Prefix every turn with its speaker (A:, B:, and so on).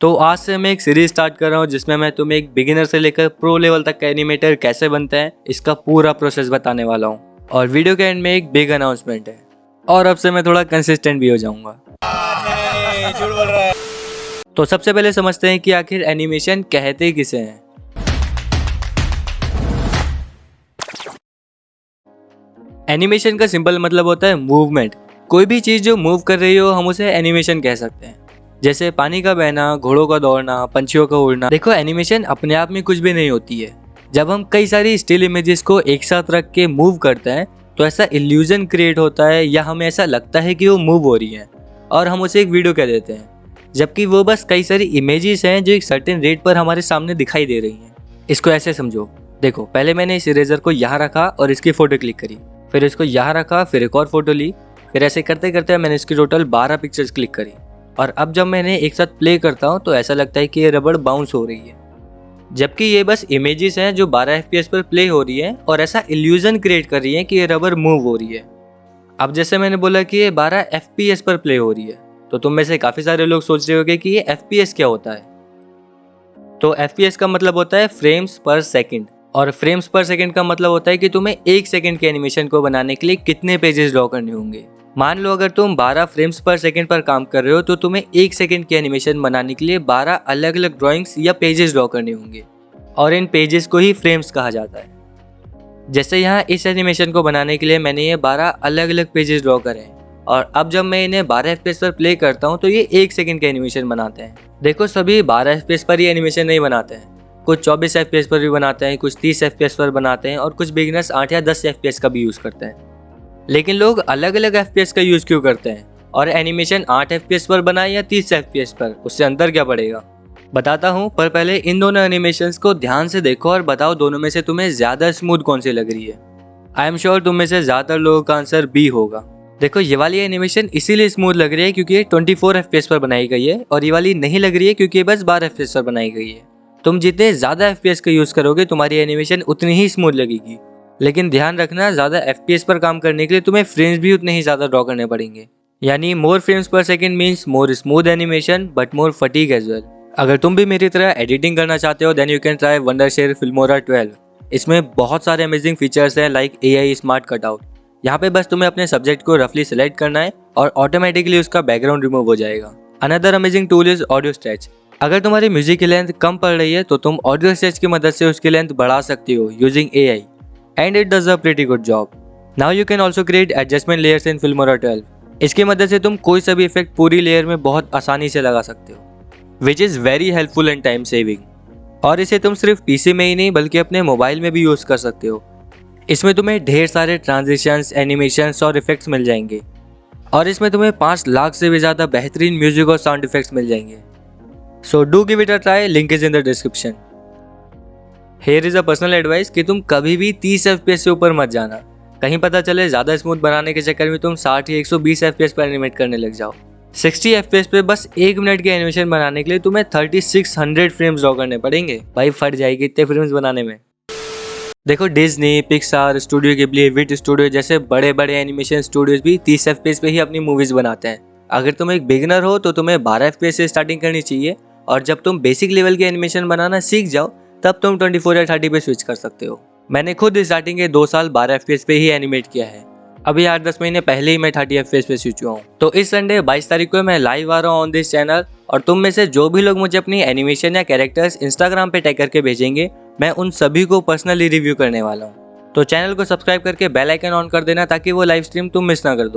A: तो आज से मैं एक सीरीज स्टार्ट कर रहा हूँ जिसमें मैं तुम्हें एक बिगिनर से लेकर प्रो लेवल तक का एनिमेटर कैसे बनता है इसका पूरा प्रोसेस बताने वाला हूँ। और वीडियो के एंड में एक बिग अनाउंसमेंट है और अब से मैं थोड़ा कंसिस्टेंट भी हो जाऊंगा।
B: झूठ बोल रहा है।
A: तो सबसे पहले समझते हैं कि आखिर एनिमेशन कहते किसे हैं। एनिमेशन का सिंपल मतलब होता है मूवमेंट। कोई भी चीज जो मूव कर रही हो हम उसे एनिमेशन कह सकते हैं। जैसे पानी का बहना, घोड़ों का दौड़ना, पंछियों का उड़ना। देखो, एनिमेशन अपने आप में कुछ भी नहीं होती है। जब हम कई सारी स्टिल इमेजेस को एक साथ रख के मूव करते हैं तो ऐसा इल्यूजन क्रिएट होता है या हमें ऐसा लगता है कि वो मूव हो रही है और हम उसे एक वीडियो कह देते हैं, जबकि वो बस कई सारी इमेजेस हैं जो एक सर्टेन रेट पर हमारे सामने दिखाई दे रही हैं। इसको ऐसे समझो। देखो, पहले मैंने इस इरेजर को यहाँ रखा और इसकी फोटो क्लिक करी, फिर इसको यहाँ रखा, फिर एक और फोटो ली, फिर ऐसे करते करते मैंने इसकी टोटल 12 पिक्चर्स क्लिक करी। और अब जब मैंने एक साथ प्ले करता हूँ तो ऐसा लगता है कि ये रबड़ बाउंस हो रही है, जबकि ये बस इमेजेस हैं जो 12 FPS पर प्ले हो रही है और ऐसा इल्यूजन क्रिएट कर रही है कि ये रबड़ मूव हो रही है। अब जैसे मैंने बोला कि ये 12 FPS पर प्ले हो रही है, तो तुम में से काफ़ी सारे लोग सोच रहे होंगे कि ये FPS क्या होता है। तो FPS का मतलब होता है फ्रेम्स पर सेकेंड, और फ्रेम्स पर सेकेंड का मतलब होता है कि तुम्हें 1 सेकेंड के एनिमेशन को बनाने के लिए कितने पेजेस ड्रॉ करने होंगे। मान लो अगर तुम 12 फ्रेम्स पर सेकेंड पर काम कर रहे हो तो तुम्हें 1 सेकेंड के एनिमेशन बनाने के लिए 12 अलग अलग ड्राइंग्स या पेजेस ड्रॉ करने होंगे, और इन पेजेस को ही फ्रेम्स कहा जाता है। जैसे यहाँ इस एनिमेशन को बनाने के लिए मैंने ये 12 अलग अलग पेजेस ड्रॉ करे हैं, और अब जब मैं इन्हें 12 FPS पर प्ले करता हूँ तो ये 1 सेकेंड के एनिमेशन बनाते हैं। देखो, सभी 12 FPS पर ही एनिमेशन नहीं बनाते हैं, कुछ 24 FPS पर भी बनाते हैं, कुछ 30 FPS पर बनाते हैं, और कुछ बिगिनर्स 8 या 10 FPS का भी यूज़ करते हैं। लेकिन लोग अलग अलग FPS का यूज़ क्यों करते हैं, और एनिमेशन 8 FPS पर बनाए या 30 FPS पर, उससे अंतर क्या पड़ेगा बताता हूँ। पर पहले इन दोनों एनिमेशंस को ध्यान से देखो और बताओ दोनों में से तुम्हें ज़्यादा स्मूथ कौन सी लग रही है। आई एम श्योर तुम में से ज़्यादातर लोगों का आंसर बी होगा। देखो, ये वाली एनिमेशन इसीलिए स्मूथ लग रही है क्योंकि ये 24 FPS पर बनाई गई है, और ये वाली नहीं लग रही है क्योंकि ये बस 12 FPS पर बनाई गई है। तुम जितने ज़्यादा FPS का यूज़ करोगे तुम्हारी एनिमेशन उतनी ही स्मूथ लगेगी। लेकिन ध्यान रखना, ज़्यादा FPS पर काम करने के लिए तुम्हें फ्रेम्स भी उतने ही ज़्यादा ड्रॉ करने पड़ेंगे। यानी more frames per second means more smooth animation but more fatigue as well. अगर तुम भी मेरी तरह एडिटिंग करना चाहते हो then you can try Wondershare Filmora 12। इसमें बहुत सारे अमेजिंग फीचर्स हैं लाइक AI स्मार्ट कटआउट। यहाँ पे बस तुम्हें अपने सब्जेक्ट को रफली सिलेक्ट करना है और ऑटोमेटिकली उसका बैकग्राउंड रिमूव हो जाएगा। Another amazing tool is audio stretch. अगर तुम्हारी म्यूजिक की लेंथ कम पड़ रही है तो तुम ऑडियो स्ट्रेच की मदद से उसकी लेंथ बढ़ा सकती हो using AI, and it does a pretty good job. Now you can also create adjustment layers in Filmora 12. इसकी मदद से तुम कोई सा भी इफेक्ट पूरी लेयर में बहुत आसानी से लगा सकते हो, which is very helpful and time saving. और इसे तुम सिर्फ PC में ही नहीं बल्कि अपने मोबाइल में भी यूज़ कर सकते हो। इसमें तुम्हें ढेर सारे ट्रांजिशंस, एनिमेशंस और इफेक्ट्स मिल जाएंगे, और इसमें तुम्हें 5 लाख से भी ज़्यादा बेहतरीन म्यूजिक और साउंड इफेक्ट्स मिल जाएंगे। So do give it a try, link is in the description. Here is a personal advice कि तुम कभी भी 30 FPS से ऊपर मत जाना। कहीं पता चले ज़्यादा स्मूथ बनाने के चक्कर में तुम 60 या 120 FPS पर एनिमेट करने लग जाओ। 60 FPS पे बस 1 मिनट के एनिमेशन बनाने के लिए तुम्हें 3600 फ्रेम्स ड्रॉ करने पड़ेंगे। भाई फट जाएगी इतने फ्रेम्स बनाने में। देखो, डिज्नी, पिक्सार, स्टूडियो गिबली, विट स्टूडियो जैसे बड़े बड़े एनिमेशन स्टूडियोज भी 30 FPS पे ही अपनी मूवीज़ बनाते हैं। अगर तुम एक बिगिनर हो तो तुम्हें 12 FPS से स्टार्टिंग करनी चाहिए, और जब तुम बेसिक लेवल के एनिमेशन बनाना सीख जाओ तब तुम 24 या 30 पे स्विच कर सकते हो। मैंने खुद स्टार्टिंग के 2 साल 12 FPS पे ही एनिमेट किया है। अभी 8-10 महीने पहले ही मैं 30 FPS पे स्विच हुआ हूँ। तो इस संडे 22 तारीख को मैं लाइव आ रहा हूँ ऑन दिस चैनल, और तुम में से जो भी लोग मुझे अपनी एनिमेशन या कैरेक्टर्स इंस्टाग्राम पे टैग करके भेजेंगे मैं उन सभी को पर्सनली रिव्यू करने वाला हूँ। तो चैनल को सब्सक्राइब करके बेल आइकन ऑन कर देना ताकि वो लाइव स्ट्रीम तुम मिस ना कर दो।